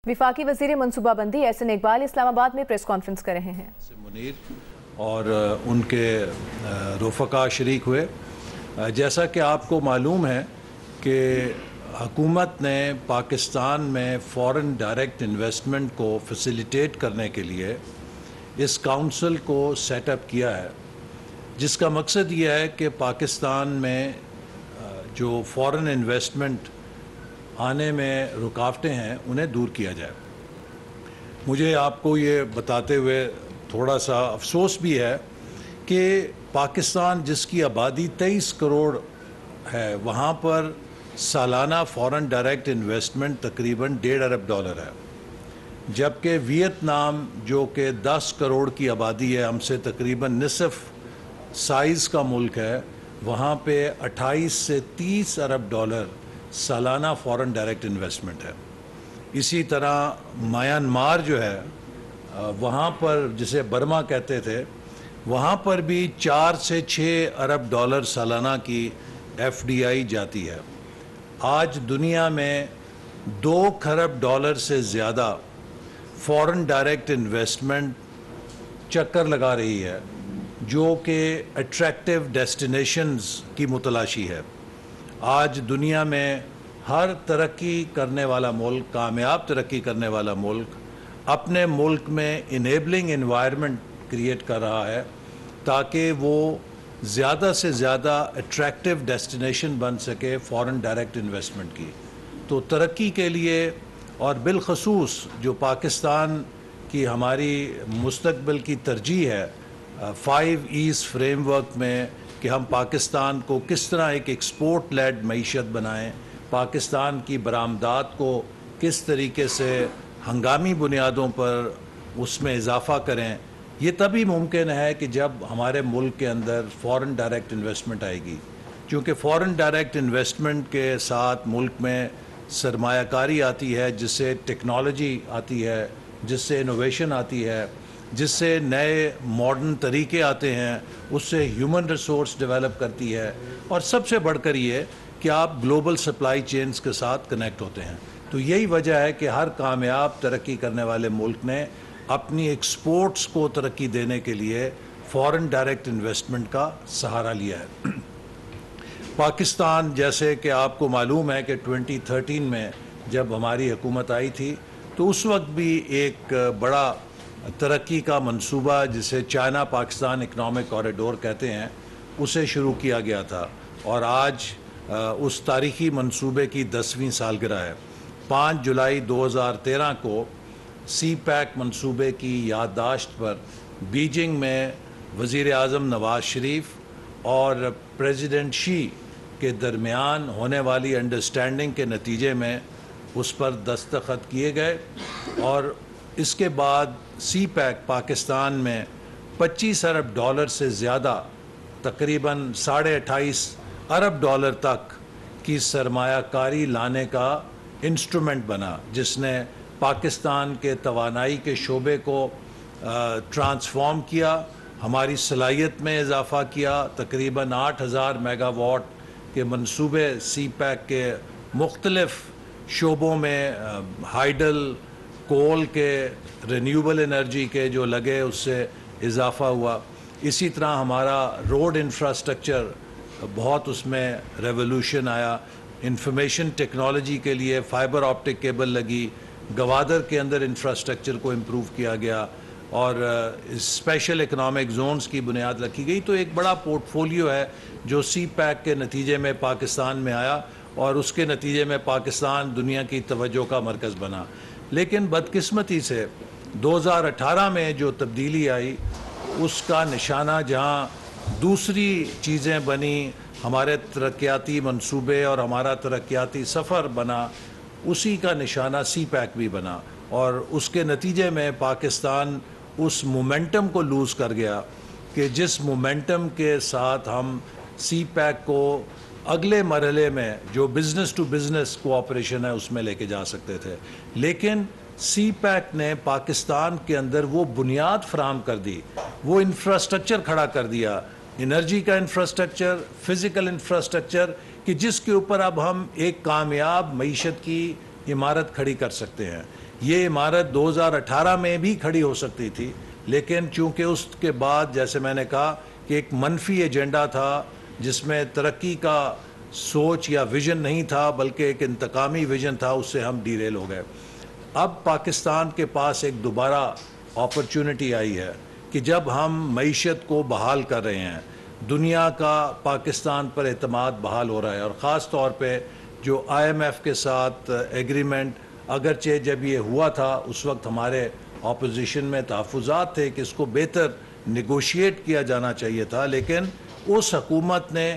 وفاقی وزیر منصوبہ بندی احسن اقبال اسلام آباد میں پریس کانفرنس کر رہے ہیں. منیر اور ان کے رفقا شریک ہوئے. جیسا کہ آپ کو معلوم ہے کہ حکومت نے پاکستان میں فورن ڈائریکٹ انویسٹمنٹ کو فیسیلیٹیٹ کرنے کے لیے اس کاؤنسل کو سیٹ اپ کیا ہے، جس کا مقصد یہ ہے کہ پاکستان میں جو فورن انویسٹمنٹ آنے میں رکاوٹیں ہیں انہیں دور کیا جائے. مجھے آپ کو یہ بتاتے ہوئے تھوڑا سا افسوس بھی ہے کہ پاکستان جس کی آبادی 23 کروڑ ہے، وہاں پر سالانہ فورن ڈائریکٹ انویسٹمنٹ تقریباً $1.5 ارب ہے، جبکہ ویتنام جو کہ 10 کروڑ کی آبادی ہے، ہم سے تقریباً نصف سائز کا ملک ہے، وہاں پہ 28 سے 30 ارب ڈالر سالانہ فورن ڈائریکٹ انویسٹمنٹ ہے. اسی طرح میانمار جو ہے، وہاں پر جسے برما کہتے تھے، وہاں پر بھی 4 سے 6 ارب ڈالر سالانہ کی FDI جاتی ہے. آج دنیا میں 2 کھرب ڈالر سے زیادہ فورن ڈائریکٹ انویسٹمنٹ چکر لگا رہی ہے، جو کہ اٹریکٹیو ڈیسٹینیشنز کی متلاشی ہے. آج دنیا میں ہر ترقی کرنے والا ملک، کامیاب ترقی کرنے والا ملک اپنے ملک میں انیبلنگ انوائرمنٹ کریٹ کر رہا ہے تاکہ وہ زیادہ سے زیادہ اٹریکٹیو ڈیسٹینیشن بن سکے فورن ڈائریکٹ انویسٹمنٹ کی. تو ترقی کے لیے اور بالخصوص جو پاکستان کی ہماری مستقبل کی ترجیح ہے 5 ایز فریم ورک میں، کہ ہم پاکستان کو کس طرح ایک ایکسپورٹ لیڈ معیشت بنائیں، پاکستان کی برآمدات کو کس طریقے سے ہنگامی بنیادوں پر اس میں اضافہ کریں، یہ تبھی ممکن ہے کہ جب ہمارے ملک کے اندر فورن ڈائریکٹ انویسٹمنٹ آئے گی. کیونکہ فورن ڈائریکٹ انویسٹمنٹ کے ساتھ ملک میں سرمایہ کاری آتی ہے، جس سے ٹیکنالوجی آتی ہے، جس سے انوویشن آتی ہے، جس سے نئے ماڈرن طریقے آتے ہیں، اس سے ہیومن ریسورس ڈیولپ کرتی ہے، اور سب سے بڑھ کر یہ کہ آپ گلوبل سپلائی چینز کے ساتھ کنیکٹ ہوتے ہیں. تو یہی وجہ ہے کہ ہر کامیاب ترقی کرنے والے ملک نے اپنی ایکسپورٹس کو ترقی دینے کے لیے فورن ڈائریکٹ انویسٹمنٹ کا سہارا لیا ہے. پاکستان، جیسے کہ آپ کو معلوم ہے کہ 2013 میں جب ہماری حکومت آئی تھی تو اس وقت بھی ایک بڑا ترقی کا منصوبہ جسے چائنا پاکستان اکنامک کوریڈور کہتے ہیں، اسے شروع کیا گیا تھا، اور آج اس تاریخی منصوبے کی 10ویں سالگرہ ہے. 5 جولائی 2013 کو سی پیک منصوبے کی یادداشت پر بیجنگ میں وزیر اعظم نواز شریف اور پریزیڈنٹ شی کے درمیان ہونے والی انڈرسٹینڈنگ کے نتیجے میں اس پر دستخط کیے گئے، اور اس کے بعد سی پیک پاکستان میں 25 ارب ڈالر سے زیادہ، تقریباً 28.5 ارب ڈالر تک کی سرمایہ کاری لانے کا انسٹرومنٹ بنا، جس نے پاکستان کے توانائی کے شعبے کو ٹرانسفارم کیا، ہماری صلاحیت میں اضافہ کیا. تقریباً 8000 میگا واٹ کے منصوبے سی پیک کے مختلف شعبوں میں، ہائیڈل، کول کے، رینیوبل انرجی کے جو لگے، اس سے اضافہ ہوا. اسی طرح ہمارا روڈ انفراسٹرکچر بہت اس میں ریولوشن آیا. انفارمیشن ٹیکنالوجی کے لیے فائبر آپٹک کیبل لگی، گوادر کے اندر انفراسٹرکچر کو امپروو کیا گیا، اور اسپیشل اکنامک زونز کی بنیاد رکھی گئی. تو ایک بڑا پورٹ فولیو ہے جو سی پیک کے نتیجے میں پاکستان میں آیا، اور اس کے نتیجے میں پاکستان دنیا کی توجہ کا مرکز بنا. لیکن بدقسمتی سے 2018 میں جو تبدیلی آئی، اس کا نشانہ جہاں دوسری چیزیں بنی، ہمارے ترقیاتی منصوبے اور ہمارا ترقیاتی سفر بنا، اسی کا نشانہ سی پیک بھی بنا، اور اس کے نتیجے میں پاکستان اس مومنٹم کو لوز کر گیا کہ جس مومنٹم کے ساتھ ہم سی پیک کو اگلے مرحلے میں جو بزنس ٹو بزنس کوآپریشن ہے اس میں لے کے جا سکتے تھے. لیکن سی پیک نے پاکستان کے اندر وہ بنیاد فراہم کر دی، وہ انفراسٹرکچر کھڑا کر دیا، انرجی کا انفراسٹرکچر، فزیکل انفراسٹرکچر، کہ جس کے اوپر اب ہم ایک کامیاب معیشت کی عمارت کھڑی کر سکتے ہیں. یہ عمارت 2018 میں بھی کھڑی ہو سکتی تھی، لیکن چونکہ اس کے بعد جیسے میں نے کہا کہ ایک منفی ایجنڈا تھا جس میں ترقی کا سوچ یا ویژن نہیں تھا بلکہ ایک انتقامی ویژن تھا، اس سے ہم ڈیریل ہو گئے۔ اب پاکستان کے پاس ایک دوبارہ اپرچونٹی آئی ہے کہ جب ہم معیشت کو بحال کر رہے ہیں، دنیا کا پاکستان پر اعتماد بحال ہو رہا ہے، اور خاص طور پہ جو IMF کے ساتھ ایگریمنٹ، اگرچہ جب یہ ہوا تھا اس وقت ہمارے اپوزیشن میں تحفظات تھے کہ اس کو بہتر نیگوشیٹ کیا جانا چاہیے تھا، لیکن اس حکومت نے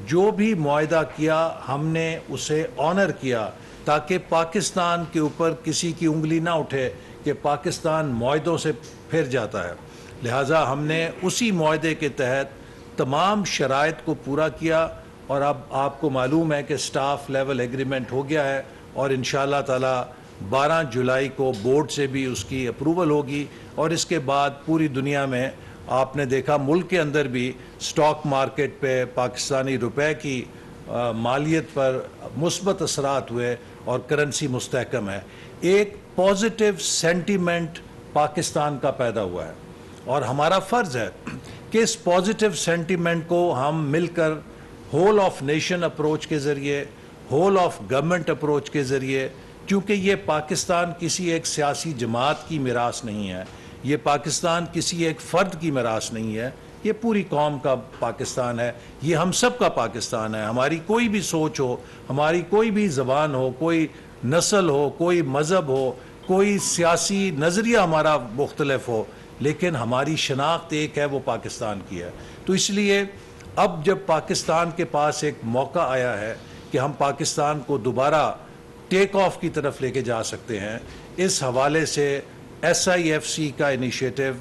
جو بھی معاہدہ کیا ہم نے اسے آنر کیا تاکہ پاکستان کے اوپر کسی کی انگلی نہ اٹھے کہ پاکستان معاہدوں سے پھر جاتا ہے۔ لہٰذا ہم نے اسی معاہدے کے تحت تمام شرائط کو پورا کیا، اور اب آپ کو معلوم ہے کہ سٹاف لیول ایگریمنٹ ہو گیا ہے، اور انشاءاللہ تعالی 12 جولائی کو بورڈ سے بھی اس کی اپروول ہوگی، اور اس کے بعد پوری دنیا میں آپ نے دیکھا ملک کے اندر بھی سٹاک مارکیٹ پہ پاکستانی روپے کی مالیت پر مثبت اثرات ہوئے اور کرنسی مستحکم ہے۔ ایک پازیٹیو سینٹیمنٹ پاکستان کا پیدا ہوا ہے، اور ہمارا فرض ہے کہ اس پازیٹیو سینٹیمنٹ کو ہم مل کر ہول آف نیشن اپروچ کے ذریعے، ہول آف گورنمنٹ اپروچ کے ذریعے، کیونکہ یہ پاکستان کسی ایک سیاسی جماعت کی میراث نہیں ہے، یہ پاکستان کسی ایک فرد کی میراث نہیں ہے، یہ پوری قوم کا پاکستان ہے، یہ ہم سب کا پاکستان ہے۔ ہماری کوئی بھی سوچ ہو، ہماری کوئی بھی زبان ہو، کوئی نسل ہو، کوئی مذہب ہو، کوئی سیاسی نظریہ ہمارا مختلف ہو، لیکن ہماری شناخت ایک ہے، وہ پاکستان کی ہے۔ تو اس لیے اب جب پاکستان کے پاس ایک موقع آیا ہے کہ ہم پاکستان کو دوبارہ ٹیک آف کی طرف لے کے جا سکتے ہیں، اس حوالے سے SIFC کا initiative,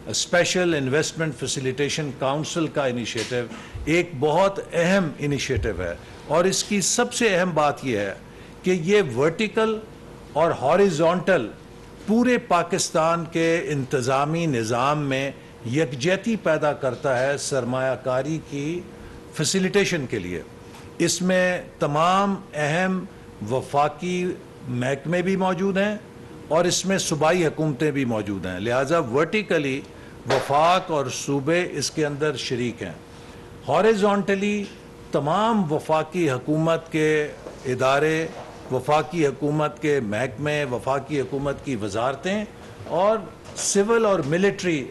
special investment facilitation council کا انیشیٹو ایک بہت اہم انیشیٹو ہے، اور اس کی سب سے اہم بات یہ ہے کہ یہ ورٹیکل اور ہاریزونٹل پورے پاکستان کے انتظامی نظام میں یکجہتی پیدا کرتا ہے سرمایہ کاری کی فیسیلیٹیشن کے لیے۔ اس میں تمام اہم وفاقی محکمے بھی موجود ہیں اور اس میں صوبائی حکومتیں بھی موجود ہیں، لہٰذا ورٹیکلی وفاق اور صوبے اس کے اندر شریک ہیں۔ ہاریزونٹلی تمام وفاقی حکومت کے ادارے، وفاقی حکومت کے محکمے، وفاقی حکومت کی وزارتیں اور سول اور ملٹری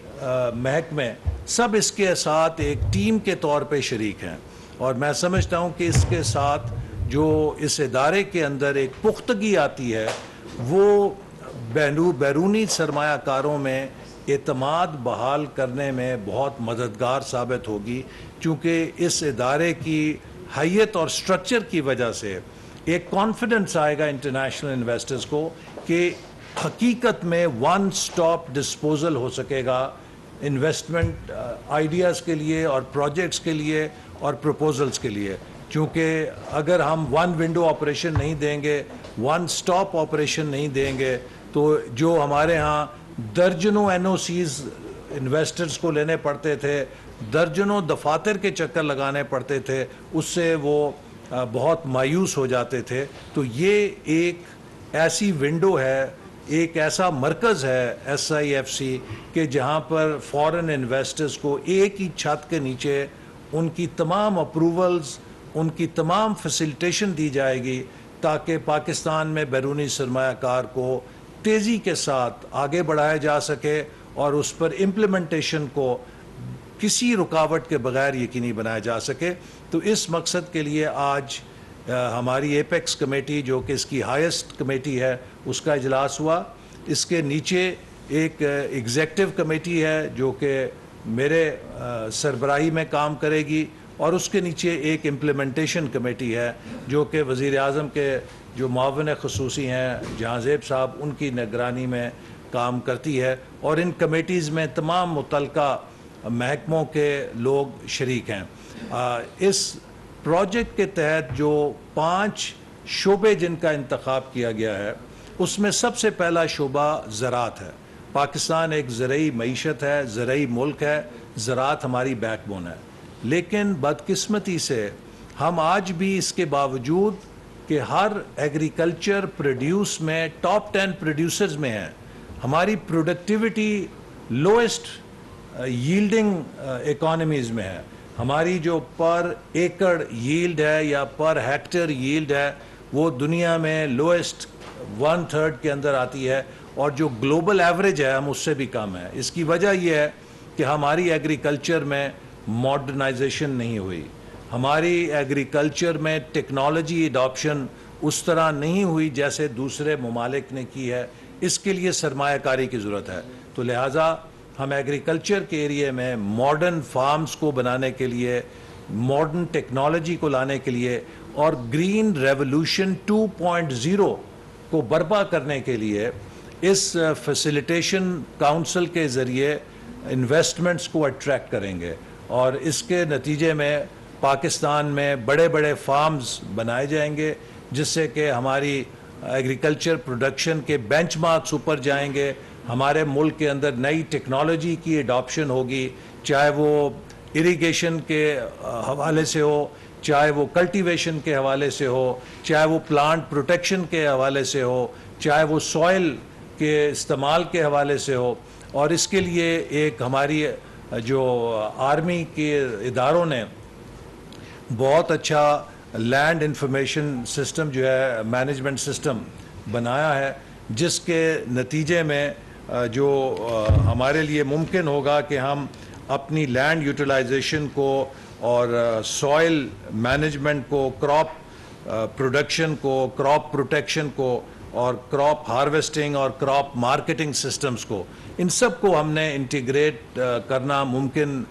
محکمے سب اس کے ساتھ ایک ٹیم کے طور پہ شریک ہیں، اور میں سمجھتا ہوں کہ اس کے ساتھ جو اس ادارے کے اندر ایک پختگی آتی ہے وہ بیرونی سرمایہ کاروں میں اعتماد بحال کرنے میں بہت مددگار ثابت ہوگی، چونکہ اس ادارے کی حیت اور سٹرکچر کی وجہ سے ایک کانفیڈنس آئے گا انٹرنیشنل انویسٹرز کو کہ حقیقت میں ون سٹاپ ڈسپوزل ہو سکے گا انویسٹمنٹ آئیڈیاز کے لیے اور پروجیکٹس کے لیے اور پروپوزلز کے لیے، کیونکہ اگر ہم ون ونڈو آپریشن نہیں دیں گے، ون سٹاپ آپریشن نہیں دیں گے، تو جو ہمارے ہاں درجنوں NOCs انویسٹرز کو لینے پڑتے تھے، درجنوں دفاتر کے چکر لگانے پڑتے تھے، اس سے وہ بہت مایوس ہو جاتے تھے۔ تو یہ ایک ایسی ونڈو ہے، ایک ایسا مرکز ہے SIFC کہ جہاں پر فورن انویسٹرز کو ایک ہی چھت کے نیچے ان کی تمام اپروولز، ان کی تمام فیسیلیٹیشن دی جائے گی تاکہ پاکستان میں بیرونی سرمایہ کار کو تیزی کے ساتھ آگے بڑھایا جا سکے اور اس پر امپلیمنٹیشن کو کسی رکاوٹ کے بغیر یقینی بنایا جا سکے۔ تو اس مقصد کے لیے آج ہماری ایپیکس کمیٹی جو کہ اس کی ہائیسٹ کمیٹی ہے اس کا اجلاس ہوا۔ اس کے نیچے ایک ایگزیکٹو کمیٹی ہے جو کہ میرے سربراہی میں کام کرے گی، اور اس کے نیچے ایک امپلیمنٹیشن کمیٹی ہے جو کہ وزیر اعظم کے جو معاون خصوصی ہیں جہاں زیب صاحب ان کی نگرانی میں کام کرتی ہے، اور ان کمیٹیز میں تمام متعلقہ محکموں کے لوگ شریک ہیں۔ اس پروجیکٹ کے تحت جو 5 شعبے جن کا انتخاب کیا گیا ہے اس میں سب سے پہلا شعبہ زراعت ہے۔ پاکستان ایک زرعی معیشت ہے، زرعی ملک ہے، زراعت ہماری بیک بون ہے، لیکن بدقسمتی سے ہم آج بھی اس کے باوجود کہ ہر ایگریکلچر پروڈیوس میں ٹاپ 10 پروڈیوسرز میں ہیں. ہماری پروڈکٹیوٹی لوئسٹ ییلڈنگ اکانومیز میں ہے. ہماری جو پر ایکڑ ییلڈ ہے یا پر ہیکٹر ییلڈ ہے وہ دنیا میں لوئسٹ 1/3 کے اندر آتی ہے, اور جو گلوبل ایوریج ہے ہم اس سے بھی کم ہے. اس کی وجہ یہ ہے کہ ہماری ایگریکلچر میں ماڈرنائزیشن نہیں ہوئی, ہماری ایگریکلچر میں ٹیکنالوجی اڈاپشن اس طرح نہیں ہوئی جیسے دوسرے ممالک نے کی ہے. اس کے لیے سرمایہ کاری کی ضرورت ہے. تو لہٰذا ہم ایگریکلچر کے ایریے میں ماڈرن فارمز کو بنانے کے لیے, ماڈرن ٹیکنالوجی کو لانے کے لیے اور گرین ریولوشن 2.0 کو برپا کرنے کے لیے اس فیسیلیٹیشن کاؤنسل کے ذریعے انویسٹمنٹس کو اٹریکٹ کریں گے, اور اس کے نتیجے میں پاکستان میں بڑے بڑے فارمز بنائے جائیں گے جس سے کہ ہماری ایگریکلچر پروڈکشن کے بینچ مارکس اوپر جائیں گے. ہمارے ملک کے اندر نئی ٹیکنالوجی کی اڈاپشن ہوگی, چاہے وہ اریگیشن کے حوالے سے ہو, چاہے وہ کلٹیویشن کے حوالے سے ہو, چاہے وہ پلانٹ پروٹیکشن کے حوالے سے ہو, چاہے وہ سوئل کے استعمال کے حوالے سے ہو. اور اس کے لیے ایک ہماری جو آرمی کے اداروں نے بہت اچھا لینڈ انفارمیشن سسٹم جو ہے مینجمنٹ سسٹم بنایا ہے, جس کے نتیجے میں جو ہمارے لیے ممکن ہوگا کہ ہم اپنی لینڈ یوٹیلائزیشن کو اور سوئل مینجمنٹ کو, کراپ پروڈکشن کو, کراپ پروٹیکشن کو اور کراپ ہارویسٹنگ اور کراپ مارکیٹنگ سسٹمز کو, ان سب کو ہم نے انٹیگریٹ کرنا ممکن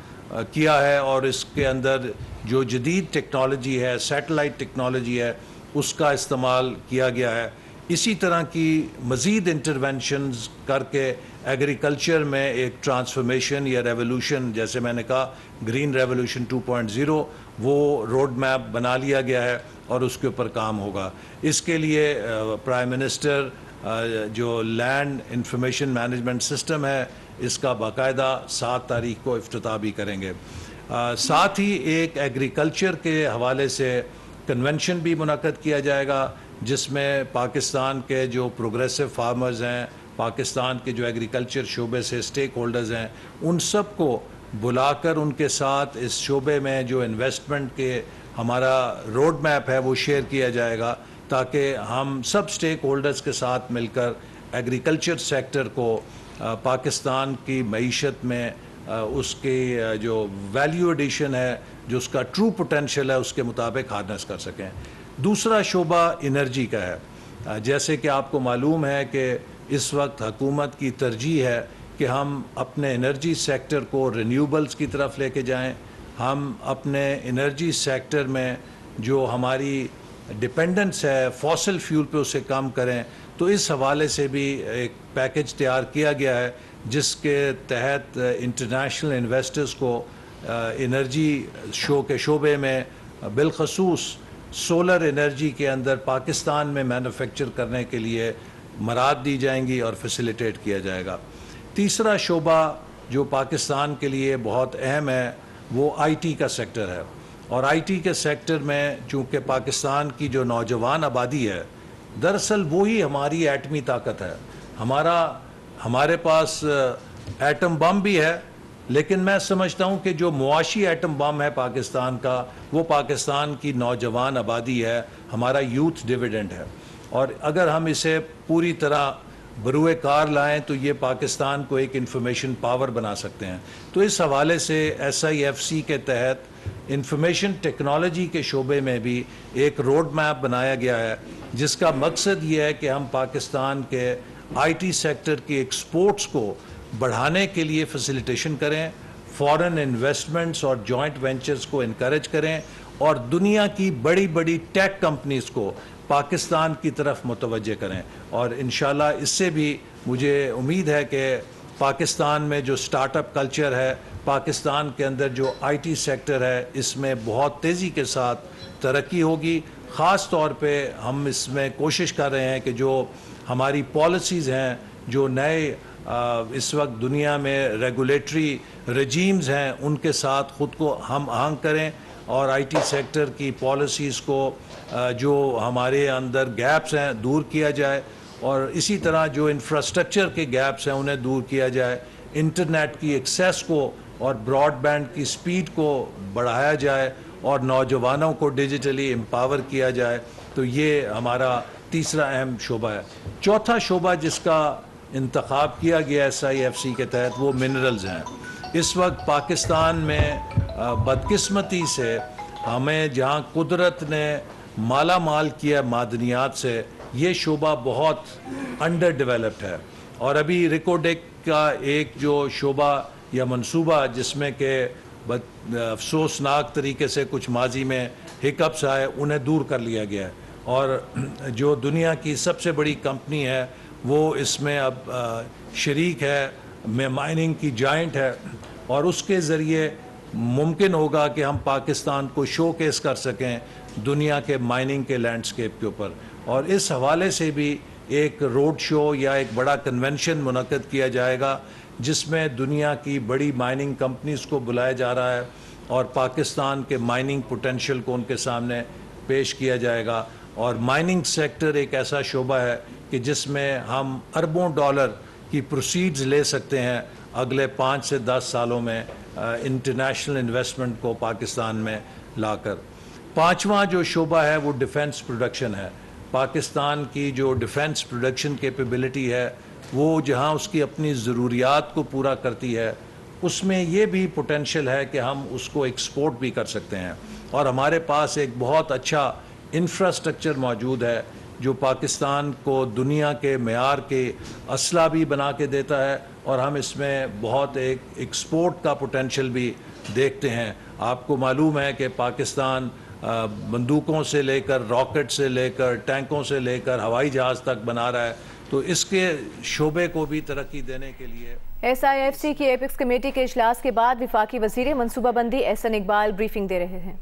کیا ہے. اور اس کے اندر جو جدید ٹیکنالوجی ہے, سیٹلائٹ ٹیکنالوجی ہے, اس کا استعمال کیا گیا ہے. اسی طرح کی مزید انٹرونشنز کر کے ایگریکلچر میں ایک ٹرانسفارمیشن یا ریولوشن, جیسے میں نے کہا گرین ریولوشن 2.0, وہ روڈ میپ بنا لیا گیا ہے اور اس کے اوپر کام ہوگا. اس کے لیے پرائم منسٹر جو لینڈ انفارمیشن مینجمنٹ سسٹم ہے اس کا باقاعدہ 7 تاریخ کو افتتاح بھی کریں گے. ساتھ ہی ایک ایگریکلچر کے حوالے سے کنونشن بھی منعقد کیا جائے گا, جس میں پاکستان کے جو پروگریسو فارمرز ہیں, پاکستان کے جو ایگریکلچر شعبے سے سٹیک ہولڈرز ہیں, ان سب کو بلا کر ان کے ساتھ اس شعبے میں جو انویسٹمنٹ کے ہمارا روڈ میپ ہے وہ شیئر کیا جائے گا, تاکہ ہم سب سٹیک ہولڈرز کے ساتھ مل کر ایگریکلچر سیکٹر کو پاکستان کی معیشت میں اس کی جو ویلیو ایڈیشن ہے, جو اس کا ٹرو پوٹینشیل ہے, اس کے مطابق ہارنس کر سکیں. دوسرا شعبہ انرجی کا ہے. جیسے کہ آپ کو معلوم ہے کہ اس وقت حکومت کی ترجیح ہے کہ ہم اپنے انرجی سیکٹر کو رینیوبلز کی طرف لے کے جائیں, ہم اپنے انرجی سیکٹر میں جو ہماری ڈپینڈنس ہے فاسل فیول پہ اسے کم کریں. تو اس حوالے سے بھی ایک پیکج تیار کیا گیا ہے جس کے تحت انٹرنیشنل انویسٹرز کو انرجی کے شعبے میں بالخصوص سولر انرجی کے اندر پاکستان میں مینوفیکچر کرنے کے لیے مراعات دی جائیں گی اور فیسیلیٹیٹ کیا جائے گا. تیسرا شعبہ جو پاکستان کے لیے بہت اہم ہے وہ آئی ٹی کا سیکٹر ہے. اور آئی ٹی کے سیکٹر میں چونکہ پاکستان کی جو نوجوان آبادی ہے, دراصل وہی ہماری ایٹمی طاقت ہے. ہمارے پاس ایٹم بم بھی ہے, لیکن میں سمجھتا ہوں کہ جو معاشی ایٹم بم ہے پاکستان کا, وہ پاکستان کی نوجوان آبادی ہے, ہمارا یوتھ ڈیویڈنڈ ہے. اور اگر ہم اسے پوری طرح بروئے کار لائیں تو یہ پاکستان کو ایک انفارمیشن پاور بنا سکتے ہیں. تو اس حوالے سے SIFC کے تحت انفارمیشن ٹیکنالوجی کے شعبے میں بھی ایک روڈ میپ بنایا گیا ہے, جس کا مقصد یہ ہے کہ ہم پاکستان کے آئی ٹی سیکٹر کی ایکسپورٹس کو بڑھانے کے لیے فیسیلیٹیشن کریں, فورن انویسٹمنٹس اور جوائنٹ وینچرز کو انکریج کریں, اور دنیا کی بڑی بڑی ٹیک کمپنیز کو پاکستان کی طرف متوجہ کریں. اور انشاءاللہ اس سے بھی مجھے امید ہے کہ پاکستان میں جو سٹارٹ اپ کلچر ہے, پاکستان کے اندر جو آئی ٹی سیکٹر ہے, اس میں بہت تیزی کے ساتھ ترقی ہوگی. خاص طور پہ ہم اس میں کوشش کر رہے ہیں کہ جو ہماری پالیسیز ہیں, جو نئے اس وقت دنیا میں ریگولیٹری رجیمز ہیں, ان کے ساتھ خود کو ہم آہنگ کریں اور آئی ٹی سیکٹر کی پالیسیز کو جو ہمارے اندر گیپس ہیں دور کیا جائے، اور اسی طرح جو انفراسٹرکچر کے گیپس ہیں انہیں دور کیا جائے، انٹرنیٹ کی ایکسیس کو اور براڈ بینڈ کی سپیڈ کو بڑھایا جائے اور نوجوانوں کو ڈیجیٹلی امپاور کیا جائے۔ تو یہ ہمارا تیسرا اہم شعبہ ہے۔ چوتھا شعبہ جس کا انتخاب کیا گیا SIFC کے تحت وہ منرلز ہیں۔ اس وقت پاکستان میں بدقسمتی سے ہمیں جہاں قدرت نے مالا مال کیا معدنیات سے، یہ شعبہ بہت انڈر ڈیولپڈ ہے، اور ابھی ریکوڈیک کا ایک جو شعبہ یا منصوبہ جس میں کہ افسوسناک طریقے سے کچھ ماضی میں ہکپس آئے انہیں دور کر لیا گیا ہے، اور جو دنیا کی سب سے بڑی کمپنی ہے وہ اس میں اب شریک ہے، مائننگ کی جائنٹ ہے، اور اس کے ذریعے ممکن ہوگا کہ ہم پاکستان کو شو کیس کر سکیں دنیا کے مائننگ کے لینڈسکیپ کے اوپر۔ اور اس حوالے سے بھی ایک روڈ شو یا ایک بڑا کنونشن منعقد کیا جائے گا جس میں دنیا کی بڑی مائننگ کمپنیز کو بلایا جا رہا ہے، اور پاکستان کے مائننگ پوٹینشیل کو ان کے سامنے پیش کیا جائے گا۔ اور مائننگ سیکٹر ایک ایسا شعبہ ہے کہ جس میں ہم اربوں ڈالر کی پروسیڈز لے سکتے ہیں اگلے 5 سے 10 سالوں میں انٹرنیشنل انویسٹمنٹ کو پاکستان میں لا کر۔ پانچواں جو شعبہ ہے وہ ڈیفنس پروڈکشن ہے۔ پاکستان کی جو ڈیفنس پروڈکشن کیپیبلٹی ہے وہ جہاں اس کی اپنی ضروریات کو پورا کرتی ہے، اس میں یہ بھی پوٹینشیل ہے کہ ہم اس کو ایکسپورٹ بھی کر سکتے ہیں، اور ہمارے پاس ایک بہت اچھا انفراسٹرکچر موجود ہے جو پاکستان کو دنیا کے معیار کے اسلحہ بھی بنا کے دیتا ہے، اور ہم اس میں بہت ایک ایکسپورٹ کا پوٹینشیل بھی دیکھتے ہیں۔ آپ کو معلوم ہے کہ پاکستان بندوقوں سے لے کر، راکٹ سے لے کر، ٹینکوں سے لے کر ہوائی جہاز تک بنا رہا ہے، تو اس کے شعبے کو بھی ترقی دینے کے لیے SIFC کی ایپیکس کمیٹی کے اجلاس کے بعد وفاقی وزیر منصوبہ بندی احسن اقبال بریفنگ دے رہے ہیں۔